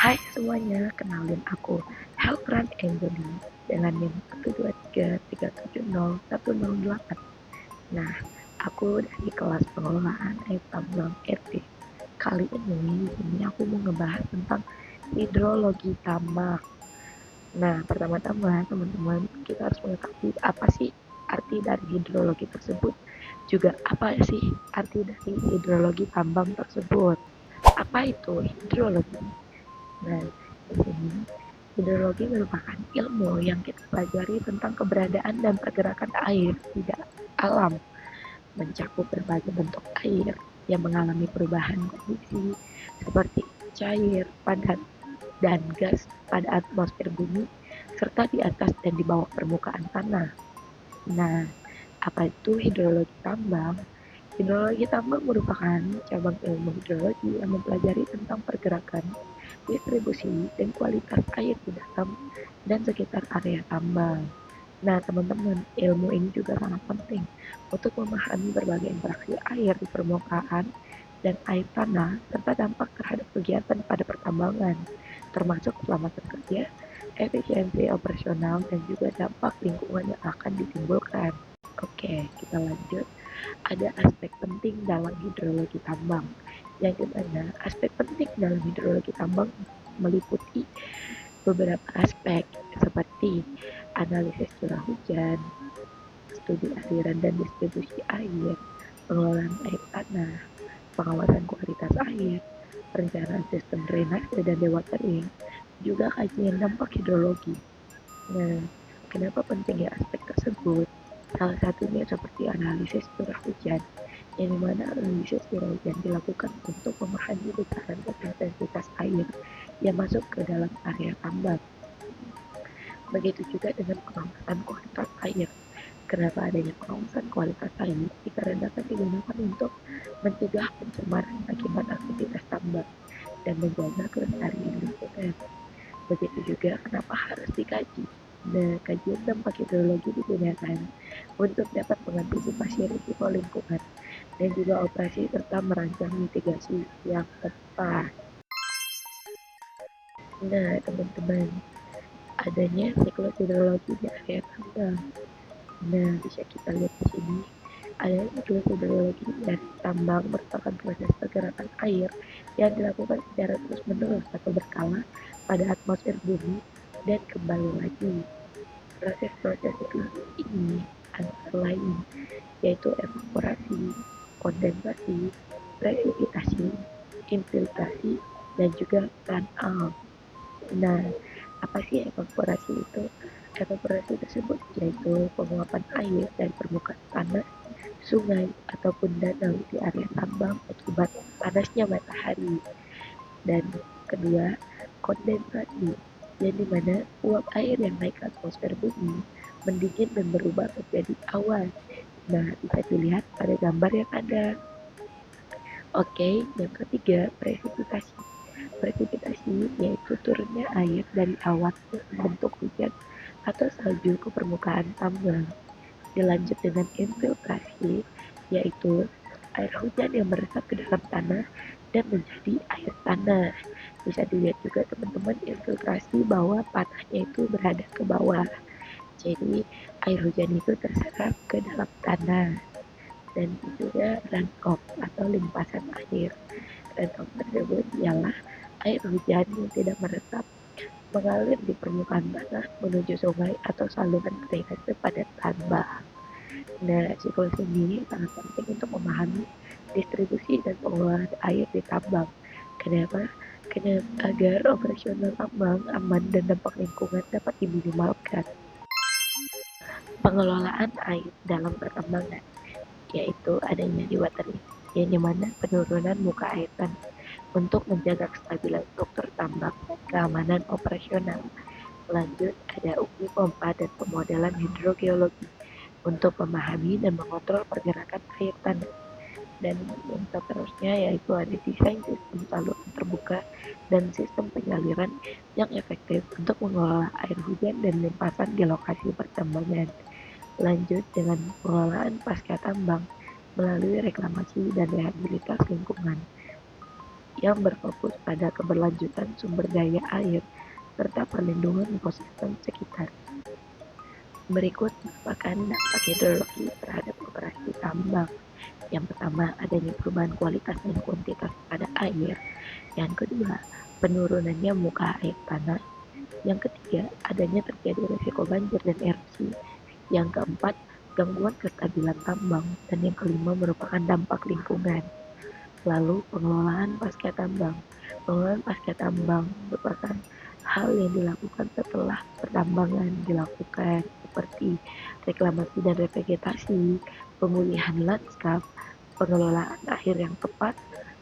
Hai semuanya, kenalin aku Helpran Angelina dengan NIM 123370108. Nah, aku dari kelas pengelolaan air tambang RT. Kali ini aku mau ngebahas tentang hidrologi tambang. Nah, pertama-tama teman-teman kita harus mengetahui apa sih arti dari hidrologi tersebut. Juga apa sih arti dari hidrologi tambang tersebut. Apa itu hidrologi? Nah, di sini hidrologi merupakan ilmu yang kita pelajari tentang keberadaan dan pergerakan air di alam, mencakup berbagai bentuk air yang mengalami perubahan kondisi seperti cair, padat, dan gas pada atmosfer bumi, serta di atas dan di bawah permukaan tanah. Nah, apa itu hidrologi tambang? Hidrologi tambang merupakan cabang ilmu hidrologi yang mempelajari tentang pergerakan, distribusi, dan kualitas air di dalam dan sekitar area tambang. Nah, teman-teman, ilmu ini juga sangat penting untuk memahami berbagai interaksi air di permukaan dan air tanah, serta dampak terhadap kegiatan pada pertambangan, termasuk keselamatan kerja, efisiensi operasional, dan juga dampak lingkungan yang akan ditimbulkan. Oke, kita lanjut. Ada aspek penting dalam hidrologi tambang, yang dimana aspek penting dalam hidrologi tambang meliputi beberapa aspek seperti analisis curah hujan, studi aliran dan distribusi air, pengelolaan air tanah, pengawasan kualitas air, perencanaan sistem drainase dan dewatering, juga kajian dampak hidrologi. Nah, kenapa pentingnya aspek tersebut? Salah satunya seperti analisis curah hujan, yang dimana analisis curah hujan dilakukan untuk memahami besaran dan intensitas air yang masuk ke dalam area tambang. Begitu juga dengan pengawasan kualitas air. Kenapa adanya pengawasan kualitas air? Dikarenakan digunakan untuk mencegah pencemaran akibat aktivitas tambang dan menjaga kelestarian lingkungan. Begitu juga kenapa harus dikaji. Nah, kajian dampak hidrologi digunakan untuk dapat mengantisipasi risiko lingkungan dan juga operasi serta merancang mitigasi yang tepat. Nah, teman-teman, adanya siklus hidrologi di area tambang. Nah, bisa kita lihat di sini. Adanya siklus hidrologi dari tambang merupakan proses pergerakan air yang dilakukan secara terus-menerus atau berkala pada atmosfer bumi dan kembali lagi. Proses-proses ini antara lain yaitu evaporasi, kondensasi, presipitasi, infiltrasi, dan juga runoff. Nah, apa sih evaporasi itu? Evaporasi tersebut yaitu penguapan air dari permukaan tanah, sungai, ataupun danau di area tambang akibat panasnya matahari. Dan kedua, kondensasi, yang dimana uap air yang naik ke atmosfer bumi mendingin dan berubah menjadi awan. Nah, bisa dilihat pada gambar yang ada. Oke, yang ketiga, presipitasi. Presipitasi yaitu turunnya air dari awan membentuk hujan atau salju ke permukaan tambang. Dilanjut dengan infiltrasi, yaitu air hujan yang meresap ke dalam tanah dan menjadi air tanah. Bisa dilihat juga teman-teman infiltrasi bahwa tanahnya itu berada ke bawah. Jadi air hujan itu terserap ke dalam tanah. Dan juga runoff atau limpasan air. Runoff tersebut ialah air hujan yang tidak meresap mengalir di permukaan tanah menuju sungai atau saluran drainase pada tambang. Nah, siklus ini sangat penting untuk memahami distribusi dan pengelolaan air di tambang. Kenapa? Karena agar operasional tambang aman dan dampak lingkungan dapat diminimalkan. Pengelolaan air dalam pertambangan, yaitu adanya dewatering, yang dimana penurunan muka air tanah untuk menjaga kestabilan struktur tambang dan keamanan operasional. Lanjut, ada uji pompa dan pemodelan hidrogeologi untuk memahami dan mengontrol pergerakan air tanah. Dan yang seterusnya yaitu ada desain sistem saluran terbuka dan sistem penyaliran yang efektif untuk mengelola air hujan dan limpasan di lokasi pertambangan. Lanjut dengan pengelolaan pasca tambang melalui reklamasi dan rehabilitas lingkungan. yang berfokus pada keberlanjutan sumber daya air serta perlindungan ekosistem sekitar. Berikut merupakan dampak hidrologi terhadap operasi tambang. Yang pertama, adanya perubahan kualitas dan kuantitas pada air. Yang kedua, penurunannya muka air tanah. Yang ketiga, adanya terjadi risiko banjir dan erosi. Yang keempat, gangguan kestabilan tambang. Dan yang kelima merupakan dampak lingkungan. Lalu, pengelolaan pasca tambang. Pengelolaan pasca tambang merupakan hal yang dilakukan setelah pertambangan dilakukan, seperti reklamasi dan revegetasi, pemulihan lanskap, pengelolaan air yang tepat,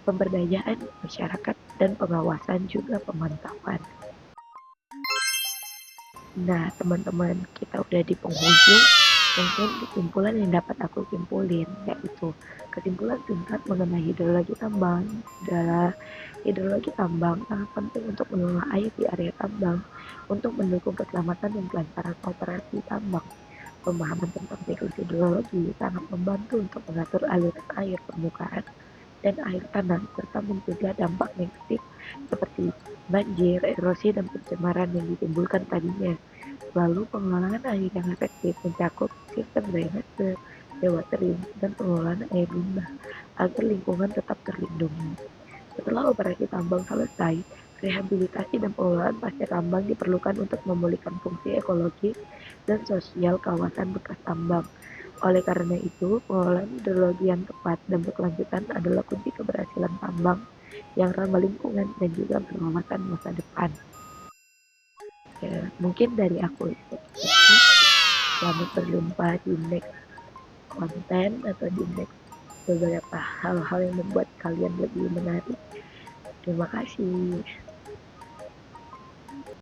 pemberdayaan masyarakat, dan pengawasan juga pemantauan. Nah, teman-teman, kita udah di penghujung. Mungkin kesimpulan yang dapat aku simpulin yaitu kesimpulan singkat mengenai hidrologi tambang adalah hidrologi tambang sangat penting untuk mengelola air di area tambang untuk mendukung keselamatan dan kelancaran operasi tambang. Pemahaman tentang siklus hidrologi sangat membantu untuk mengatur aliran air permukaan dan air tanah serta mencegah dampak negatif seperti banjir, erosi, dan pencemaran yang ditimbulkan tadinya. Lalu pengelolaan air yang efektif mencakup sistem drainase, dewatering, dan pengelolaan air limbah agar lingkungan tetap terlindungi. Setelah operasi tambang selesai, rehabilitasi dan pengelolaan pasca tambang diperlukan untuk memulihkan fungsi ekologis dan sosial kawasan bekas tambang. Oleh karena itu, pengelolaan hidrologi yang tepat dan berkelanjutan adalah kunci keberhasilan tambang yang ramah lingkungan dan juga berwawasan masa depan. Ya, mungkin dari aku itu. Selamat berjumpa di next konten atau di next beberapa hal-hal yang membuat kalian lebih menarik. Terima kasih.